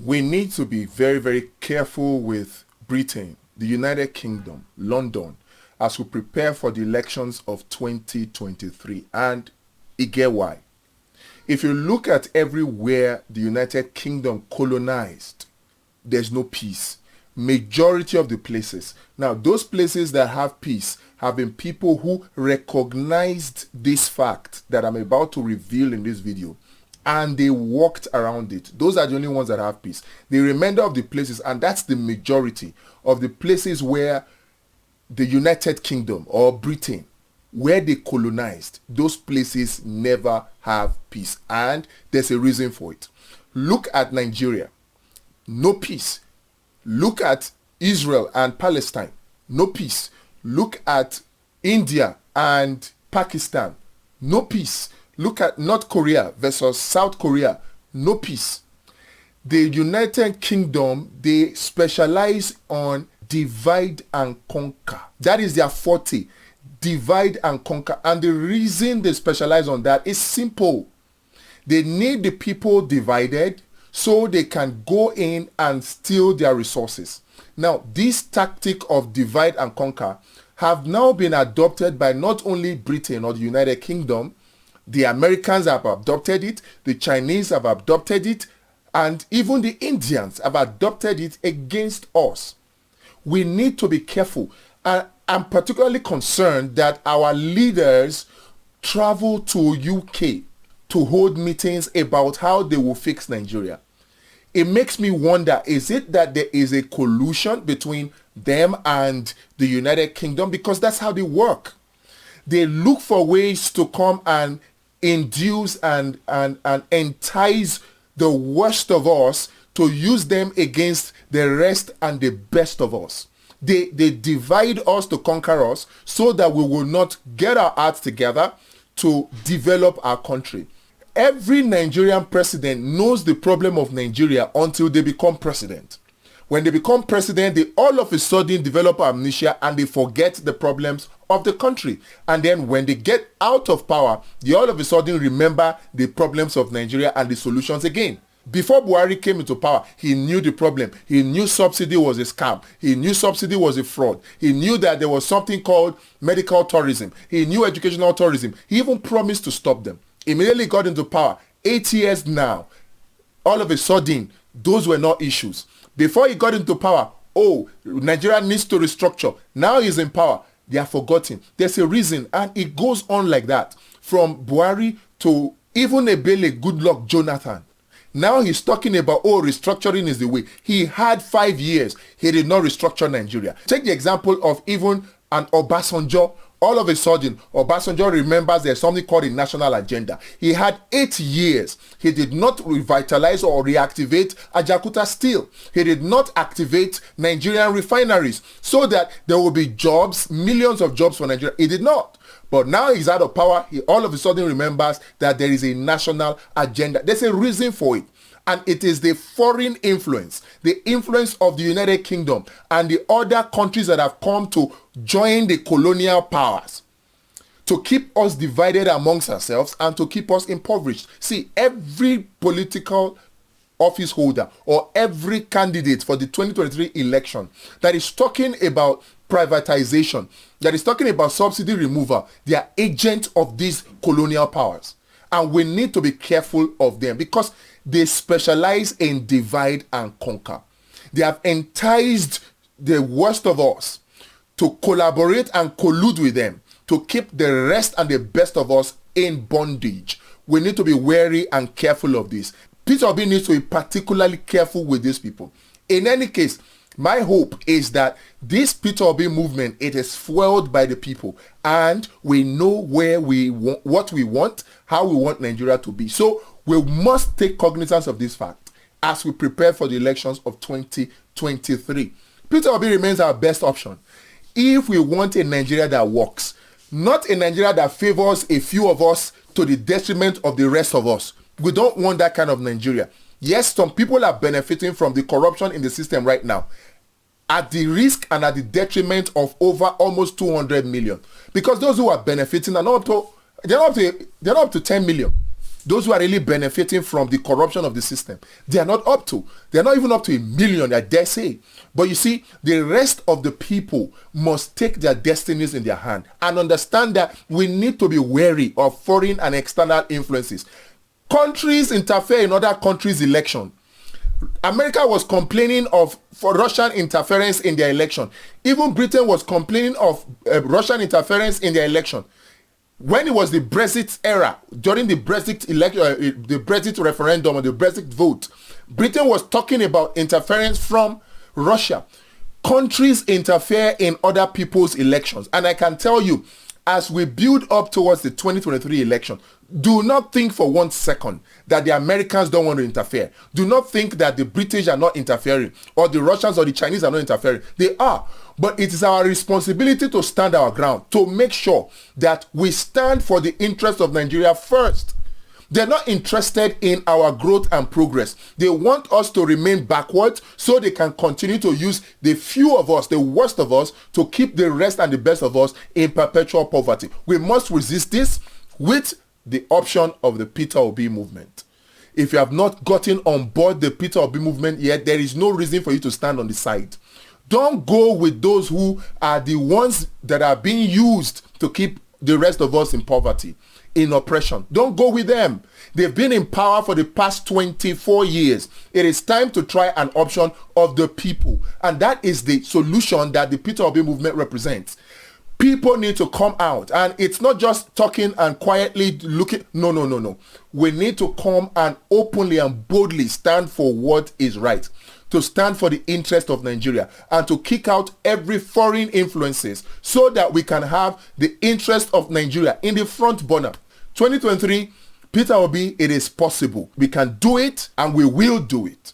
we need to be very, very careful with Britain, the United Kingdom, London, as we prepare for the elections of 2023. And you get why. If you look at everywhere the United Kingdom colonized, there's no peace. Majority of the places. Now, those places that have peace have been people who recognized this fact that I'm about to reveal in this video, and they walked around it. Those are the only ones that have peace. The remainder of the places, and that's the majority of the places where the United Kingdom or Britain, where they colonized, those places never have peace. And there's a reason for it. Look at Nigeria. No peace. Look at Israel and Palestine. No peace. Look at India and Pakistan. No peace. Look at North Korea versus South Korea. No peace. The United Kingdom, they specialize on divide and conquer. That is their forte. Divide and conquer. And the reason they specialize on that is simple. They need the people divided so they can go in and steal their resources. Now, this tactic of divide and conquer have now been adopted by not only Britain or the United Kingdom, the Americans have adopted it, the Chinese have adopted it, and even the Indians have adopted it against us. We need to be careful. I'm particularly concerned that our leaders travel to UK to hold meetings about how they will fix Nigeria. It makes me wonder, is it that there is a collusion between them and the United Kingdom? Because that's how they work. They look for ways to come and induce and entice the worst of us to use them against the rest and the best of us. They divide us to conquer us so that we will not get our hearts together to develop our country. Every Nigerian president knows the problem of Nigeria until they become president. When they become president, they all of a sudden develop amnesia and they forget the problems of the country. And then when they get out of power, they all of a sudden remember the problems of Nigeria and the solutions again. Before Buhari came into power, he knew the problem. He knew subsidy was a scam. He knew subsidy was a fraud. He knew that there was something called medical tourism. He knew educational tourism. He even promised to stop them. Immediately got into power. 8 years now. All of a sudden, those were not issues. Before he got into power, Nigeria needs to restructure. Now he's in power. They are forgotten. There's a reason, and it goes on like that. From Buhari to even Ebele, Goodluck, Jonathan. Now he's talking about, restructuring is the way. He had 5 years. He did not restructure Nigeria. Take the example of even an Obasanjo. All of a sudden, Obasanjo remembers there's something called a national agenda. He had 8 years. He did not revitalize or reactivate Ajakuta Steel. He did not activate Nigerian refineries so that there will be jobs, millions of jobs for Nigeria. He did not. But now he's out of power. He all of a sudden remembers that there is a national agenda. There's a reason for it. And it is the foreign influence, the influence of the United Kingdom and the other countries that have come to join the colonial powers to keep us divided amongst ourselves and to keep us impoverished. See, every political office holder or every candidate for the 2023 election that is talking about privatization, that is talking about subsidy removal, they are agents of these colonial powers. And we need to be careful of them because they specialize in divide and conquer. They have enticed the worst of us to collaborate and collude with them to keep the rest and the best of us in bondage. We need to be wary and careful of this. Peter Obi needs to be particularly careful with these people. In any case, my hope is that this Peter Obi movement, it is fueled by the people, and we know where we want, what we want, how we want Nigeria to be. So we must take cognizance of this fact as we prepare for the elections of 2023. Peter Obi remains our best option if we want a Nigeria that works, not a Nigeria that favors a few of us to the detriment of the rest of us. We don't want that kind of Nigeria. Yes, some people are benefiting from the corruption in the system right now at the risk and at the detriment of over almost 200 million. Because those who are benefiting are not up to 10 million. those who are really benefiting from the corruption of the system, they are not even up to 1 million, I dare say. But you see, the rest of the people must take their destinies in their hand and understand that we need to be wary of foreign and external influences. Countries interfere in other countries' election. America was complaining of Russian interference in their election. Even Britain was complaining of Russian interference in their election. When it was the Brexit era, during the Brexit election, the Brexit referendum or the Brexit vote, Britain was talking about interference from Russia. Countries interfere in other people's elections. And I can tell you, as we build up towards the 2023 election, do not think for 1 second that the Americans don't want to interfere. Do not think that the British are not interfering or the Russians or the Chinese are not interfering. They are. But it is our responsibility to stand our ground, to make sure that we stand for the interests of Nigeria first. They're not interested in our growth and progress. They want us to remain backward so they can continue to use the few of us, the worst of us, to keep the rest and the best of us in perpetual poverty. We must resist this with the option of the Peter Obi movement. If you have not gotten on board the Peter Obi movement yet, there is no reason for you to stand on the side. Don't go with those who are the ones that are being used to keep the rest of us in poverty, in oppression. Don't go with them. They've been in power for the past 24 years. It is time to try an option of the people. And that is the solution that the Peter Obi movement represents. People need to come out, and it's not just talking and quietly looking. No. We need to come and openly and boldly stand for what is right, to stand for the interest of Nigeria, and to kick out every foreign influences so that we can have the interest of Nigeria in the front burner. 2023, Peter Obi, it is possible. We can do it, and we will do it.